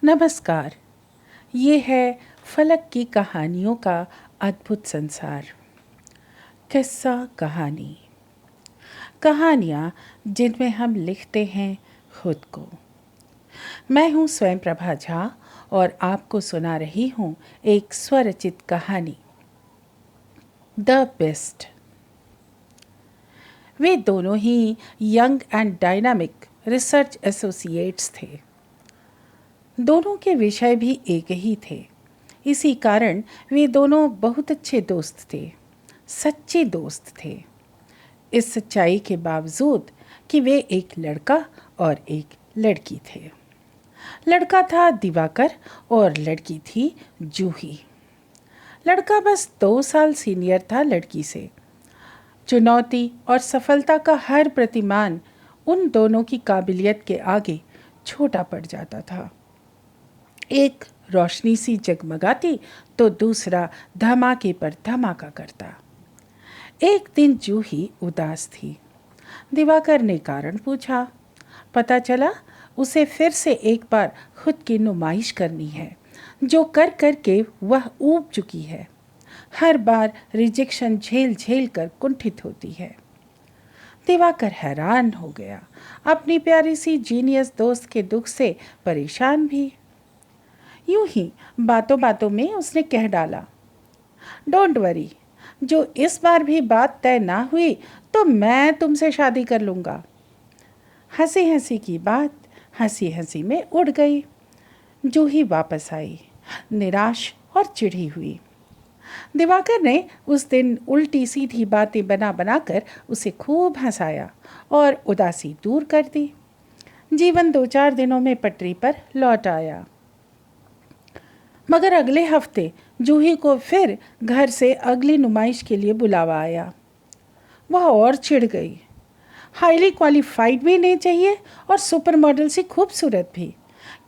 नमस्कार। ये है फलक की कहानियों का अद्भुत संसार। किस्सा कहानी, कहानियाँ जिनमें हम लिखते हैं खुद को। मैं हूँ स्वयं प्रभा झा और आपको सुना रही हूँ एक स्वरचित कहानी, द बेस्ट। वे दोनों ही young and dynamic research associates थे। दोनों के विषय भी एक ही थे। इसी कारण वे दोनों बहुत अच्छे दोस्त थे, सच्चे दोस्त थे। इस सच्चाई के बावजूद कि वे एक लड़का और एक लड़की थे। लड़का था दिवाकर और लड़की थी जूही। लड़का बस 2 साल सीनियर था लड़की से। चुनौती और सफलता का हर प्रतिमान उन दोनों की काबिलियत के आगे छोटा पड़ जाता था। एक रोशनी सी जगमगाती तो दूसरा धमाके पर धमाका करता। एक दिन जूही उदास थी। दिवाकर ने कारण पूछा। पता चला उसे फिर से एक बार खुद की नुमाइश करनी है, जो कर कर के वह ऊब चुकी है। हर बार रिजेक्शन झेल झेल कर कुंठित होती है। दिवाकर हैरान हो गया, अपनी प्यारी सी जीनियस दोस्त के दुख से परेशान भी। यूं ही बातों बातों में उसने कह डाला, डोंट वरी, जो इस बार भी बात तय ना हुई तो मैं तुमसे शादी कर लूँगा। हंसी हंसी की बात हंसी हंसी में उड़ गई। जूही वापस आई, निराश और चिढ़ी हुई। दिवाकर ने उस दिन उल्टी सीधी बातें बना बनाकर उसे खूब हंसाया और उदासी दूर कर दी। जीवन 2-4 दिनों में पटरी पर लौट आया। मगर अगले हफ्ते जूही को फिर घर से अगली नुमाइश के लिए बुलावा आया। वह और चिढ़ गई। हाईली क्वालिफाइड भी नहीं चाहिए और सुपर मॉडल से खूबसूरत भी।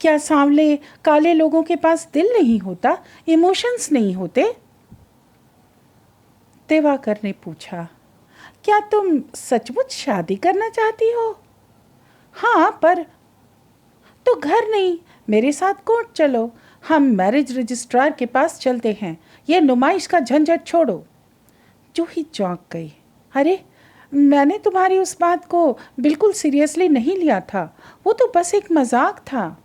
क्या सांवले काले लोगों के पास दिल नहीं होता, इमोशंस नहीं होते? दिवाकर ने पूछा, क्या तुम सचमुच शादी करना चाहती हो? हाँ, पर तो घर नहीं, मेरे साथ कोर्ट चलो। हम मैरिज रजिस्ट्रार के पास चलते हैं। ये नुमाइश का झंझट छोड़ो। जूही चौंक गई। अरे, मैंने तुम्हारी उस बात को बिल्कुल सीरियसली नहीं लिया था। वो तो बस एक मजाक था।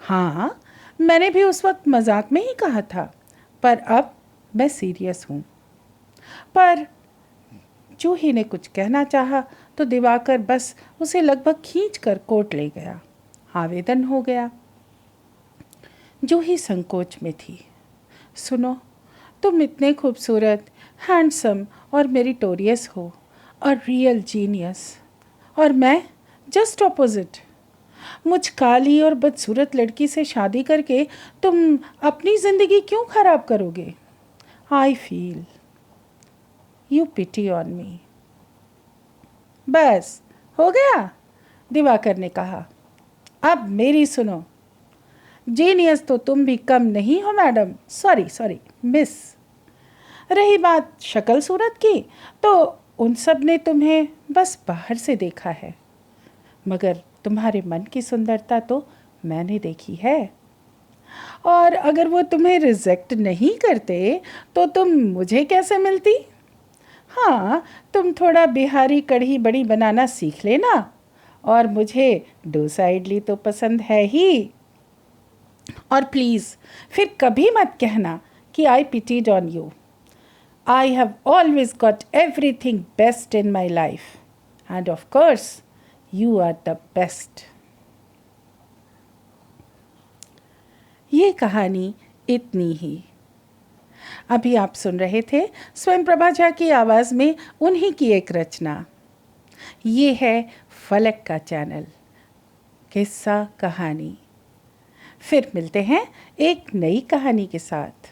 हाँ, मैंने भी उस वक्त मजाक में ही कहा था, पर अब मैं सीरियस हूँ। पर जूही ने कुछ कहना चाहा तो दिवाकर बस उसे लगभग खींच कर कोर्ट ले गया। आवेदन हो गया। जूही संकोच में थी। सुनो, तुम इतने खूबसूरत, हैंडसम और मेरिटोरियस हो और रियल जीनियस, और मैं जस्ट ऑपोजिट। मुझ काली और बदसूरत लड़की से शादी करके तुम अपनी ज़िंदगी क्यों खराब करोगे? I feel you pity on me. बस हो गया, दिवाकर ने कहा। अब मेरी सुनो। जीनियस तो तुम भी कम नहीं हो मैडम, सॉरी मिस। रही बात शक्ल सूरत की, तो उन सब ने तुम्हें बस बाहर से देखा है, मगर तुम्हारे मन की सुंदरता तो मैंने देखी है। और अगर वो तुम्हें रिजेक्ट नहीं करते तो तुम मुझे कैसे मिलती? हाँ, तुम थोड़ा बिहारी कढ़ी बड़ी बनाना सीख लेना, और मुझे डोसा इडली तो पसंद है ही। और प्लीज़ फिर कभी मत कहना कि I pitied on you. I have always got everything best in my life, and of course you are the best. ये कहानी इतनी ही। अभी आप सुन रहे थे स्वयं प्रभा झा की आवाज़ में उन्हीं की एक रचना। ये है फलक का चैनल, किस्सा कहानी। फिर मिलते हैं एक नई कहानी के साथ।